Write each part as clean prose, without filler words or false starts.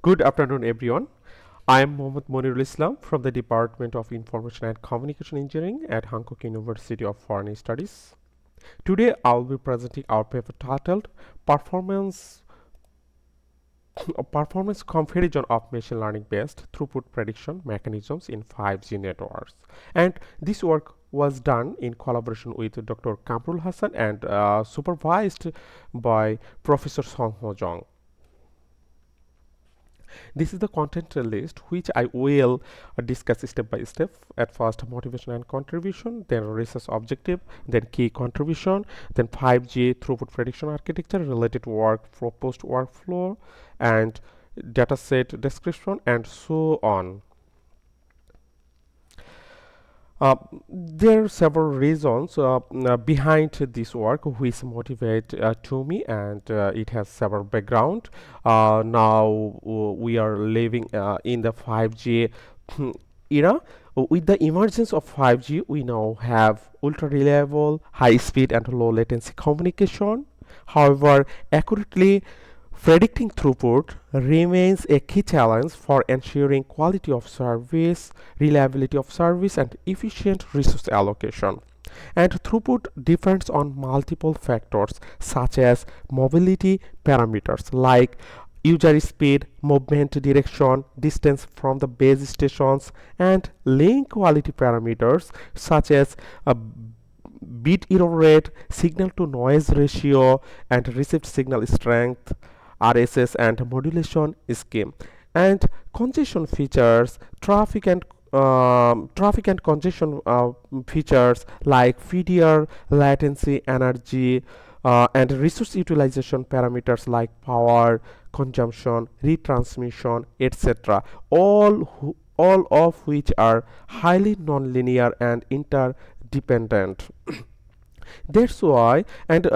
Good afternoon, everyone. I am Mohammad Monirul Islam from the Department of Information and Communication Engineering at Hankook University of Foreign Studies. Today, I will be presenting our paper titled Performance Performance Comparison of Machine Learning Based Throughput Prediction Mechanisms in 5G Networks. And this work was done in collaboration with Dr. Kamrul Hassan and supervised by Professor Song Ho Jong. This is the content list which I will discuss step by step. At first, motivation and contribution, then research objective, then key contribution, then 5G throughput prediction architecture, related work, proposed workflow, and dataset description, and so on. There are several reasons behind this work which motivate to me, and it has several background. Now we are living in the 5G era. With the emergence of 5G, we now have ultra reliable, high speed, and low latency communication. However, accurately predicting throughput remains a key challenge for ensuring quality of service, reliability of service, and efficient resource allocation. And throughput depends on multiple factors such as mobility parameters like user speed, movement direction, distance from the base stations, and link quality parameters such as bit error rate, signal to noise ratio, and received signal strength, RSS, and modulation scheme. And congestion features, traffic and congestion features like PDR, latency, energy, and resource utilization parameters like power consumption, retransmission, etc. All of which are highly nonlinear and interdependent. That's why, and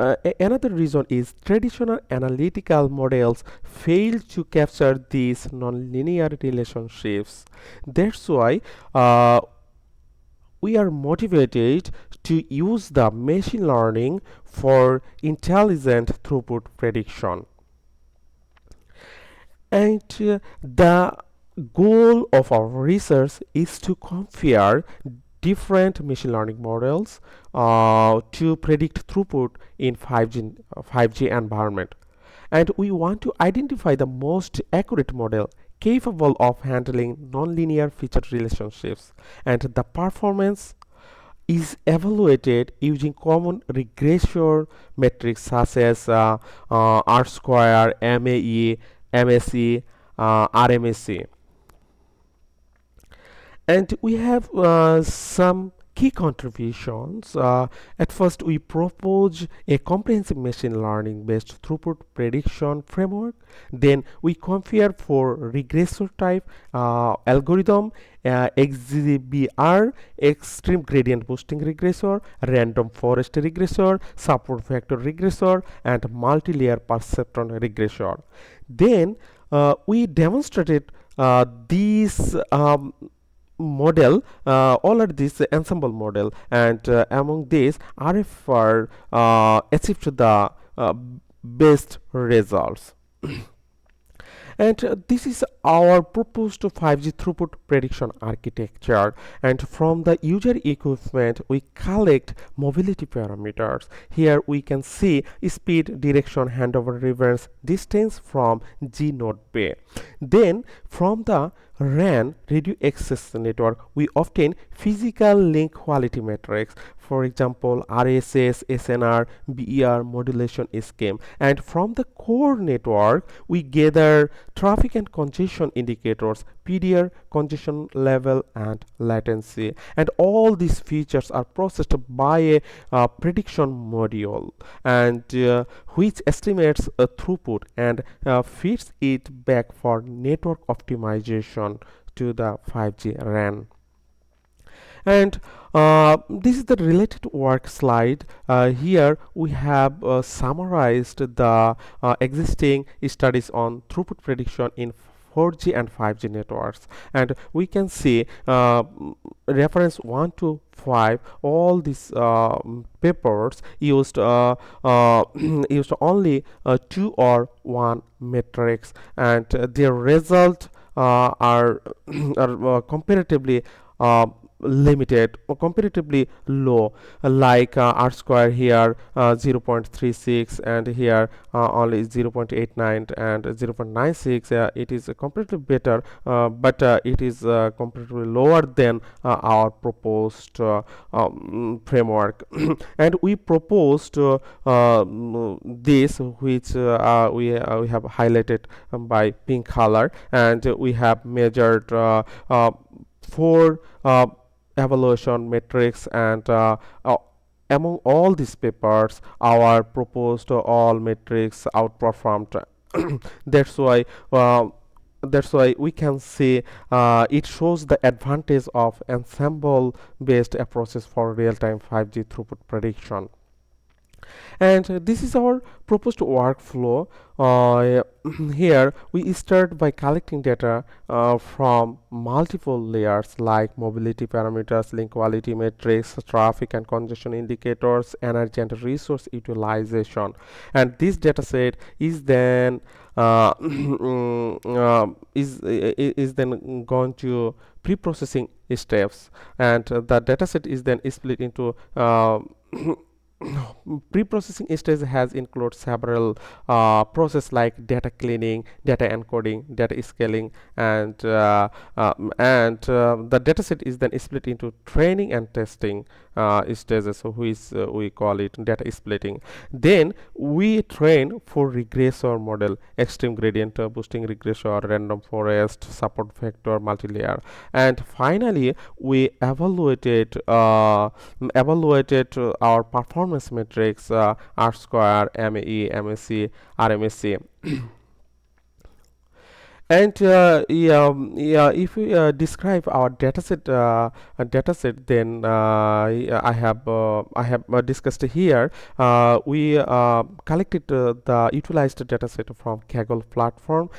another reason is traditional analytical models fail to capture these nonlinear relationships. That's why we are motivated to use the machine learning for intelligent throughput prediction. And the goal of our research is to compare different machine learning models to predict throughput in 5G environment. And we want to identify the most accurate model capable of handling nonlinear feature relationships. And the performance is evaluated using common regressor metrics such as R square, MAE, MSE, RMSE. And we have some key contributions. At first, we propose a comprehensive machine learning based throughput prediction framework. Then we compare for regressor type algorithm, XGBR, extreme gradient boosting regressor, random forest regressor, support vector regressor, and multi-layer perceptron regressor. Then we demonstrated these model, all are this ensemble model, and among these RFR achieved the best results. And this is our proposed 5G throughput prediction architecture. And from the user equipment, we collect mobility parameters. Here we can see speed, direction, handover reverse, distance from G node bay. Then from the RAN radio access network, we obtain physical link quality metrics. For example, RSS, SNR, BER, modulation scheme. And from the core network, we gather traffic and congestion indicators, PDR, congestion level, and latency. And all these features are processed by a prediction module, and which estimates a throughput and feeds it back for network optimization to the 5G RAN. And this is the related work slide. Here we have summarized the existing studies on throughput prediction in 4G and 5G networks. And we can see reference 1 to 5, all these papers used used only 2 or 1 matrix, and their result are, are comparatively uh, limited or comparatively low, like r square here 0.36, and here only 0.89 and 0.96. It is completely better, but it is comparatively lower than our proposed framework. And we proposed this, which we have highlighted by pink color, and we have measured 4 evaluation metrics, and among all these papers our proposed all metrics outperformed. that's why uh, that's why we can say it shows the advantage of ensemble based approaches for real-time 5G throughput prediction. And this is our proposed workflow. uh, Here we start by collecting data from multiple layers like mobility parameters, link quality metrics, traffic and congestion indicators, energy and resource utilization. And this data set is then is then gone to pre-processing steps, and the dataset is then split into pre-processing stage has include several process like data cleaning, data encoding, data scaling, and the dataset is then split into training and testing stages, so which we call it data splitting. Then we train for regressor model, extreme gradient boosting regressor, random forest, support vector, multi-layer, and finally we evaluated our performance metrics, R square, MAE, MSC, RMSC. And if we describe our dataset, then I have discussed here. We collected the utilized dataset from Kaggle platform,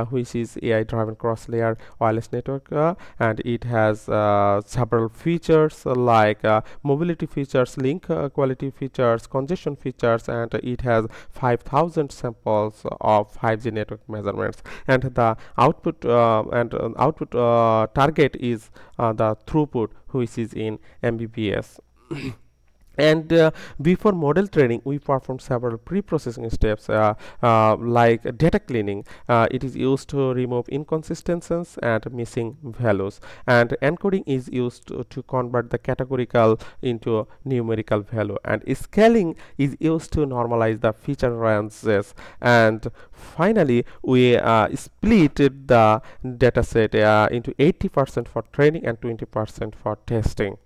which is AI-driven cross-layer wireless network, and it has several features like mobility features, link quality features, congestion features, and it has 5,000 samples of 5G network measurements. And the output target is the throughput, which is in Mbps. And before model training we perform several pre-processing steps, like data cleaning. It is used to remove inconsistencies and missing values, and encoding is used to convert the categorical into numerical value, and scaling is used to normalize the feature ranges. And finally we split the dataset into 80% for training and 20% for testing.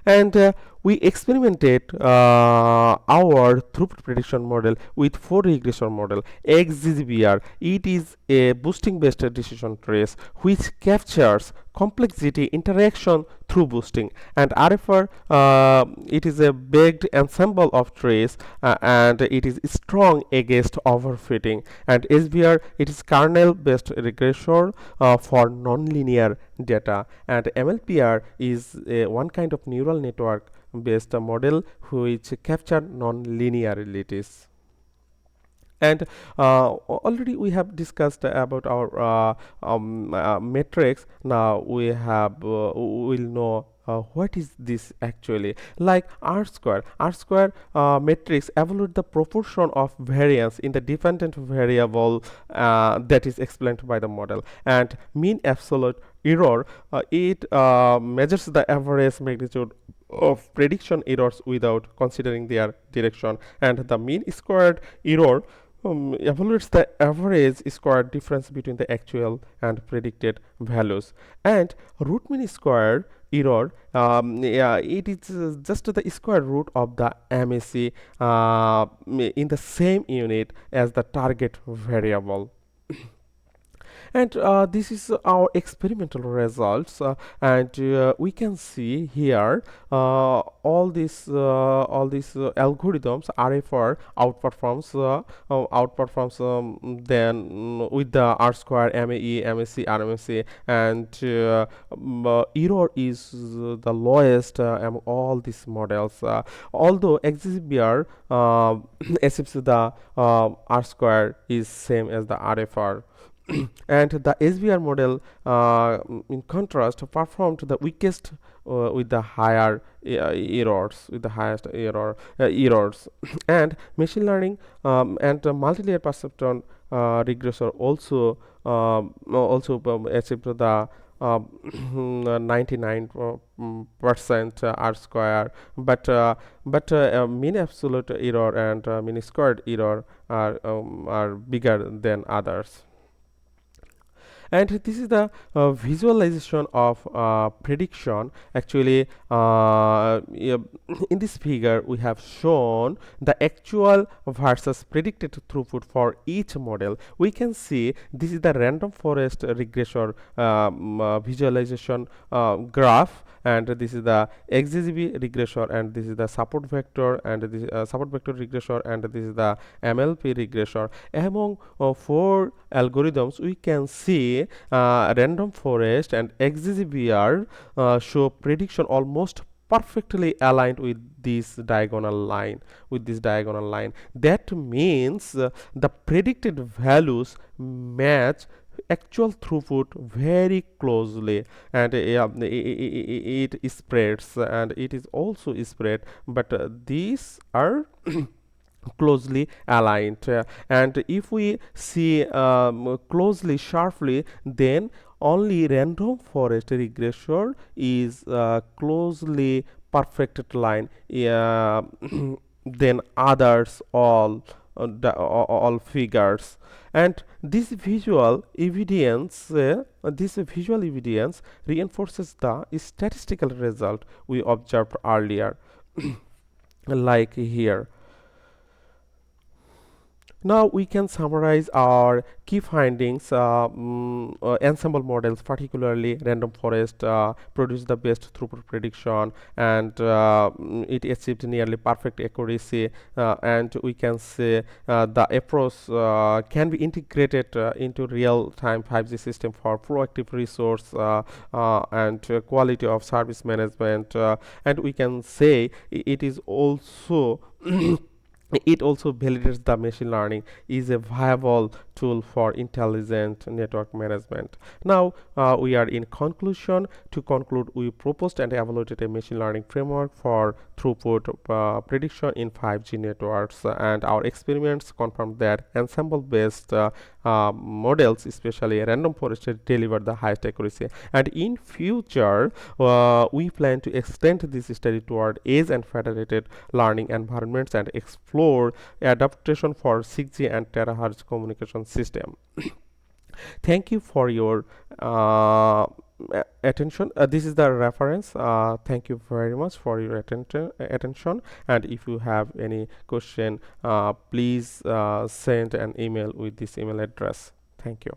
And we experimented our throughput prediction model with 4 regression model. XGBR, it is a boosting based decision trees which captures complexity interaction through boosting, and RFR, it is a baked ensemble of trees, and it is strong against overfitting. And SBR, it is kernel based regressor for nonlinear data, and MLPR is one kind of neural network based model which capture non-linearities. And already we have discussed about our metrics. Now we will know what is this actually. Like R square matrix evaluate the proportion of variance in the dependent variable that is explained by the model. And mean absolute error, it measures the average magnitude of prediction errors without considering their direction. And the mean squared error evaluates the average squared difference between the actual and predicted values. And root mean squared error, it is just the square root of the MAC in the same unit as the target variable. And this is our experimental results, and we can see here all these algorithms RFR outperforms than with the R square MAE MSC RMSC, and error is the lowest among all these models, although XGBR accepts the R square is same as the RFR. And the SVR model, in contrast, performed the weakest with the higher errors, with the highest errors. And machine learning and multi-layer perceptron regressor also achieved the 99% R square, but mean absolute error and mean squared error are bigger than others. And this is the visualization of prediction. Actually, yeah, in this figure we have shown the actual versus predicted throughput for each model. We can see this is the random forest regressor visualization graph, and this is the XGB regressor, and this is the support vector, and this support vector regressor, and this is the MLP regressor. Among four algorithms, we can see random forest and XGBR show prediction almost perfectly aligned with this diagonal line. That means the predicted values match actual throughput very closely, and it spreads, and it is also spread, but these are closely aligned. And if we see closely sharply, then only random forest regressor is closely perfected line, then others all figures. And this visual evidence reinforces the statistical result we observed earlier, like here. Now we can summarize our key findings. Ensemble models, particularly random forest, produce the best throughput prediction, and it achieved nearly perfect accuracy. And we can say the approach can be integrated into real-time 5G system for proactive resource and quality of service management. And we can say it is also it also validates the machine learning is a viable tool for intelligent network management. Now we are in conclusion. To conclude, we proposed and evaluated a machine learning framework for throughput prediction in 5G networks, and our experiments confirmed that ensemble-based models, especially random forest, deliver the highest accuracy. And in future, we plan to extend this study toward edge and federated learning environments and explore adaptation for 6G and terahertz communication system. Thank you for your attention. This is the reference. Thank you very much for your attention. And if you have any question, please send an email with this email address. Thank you.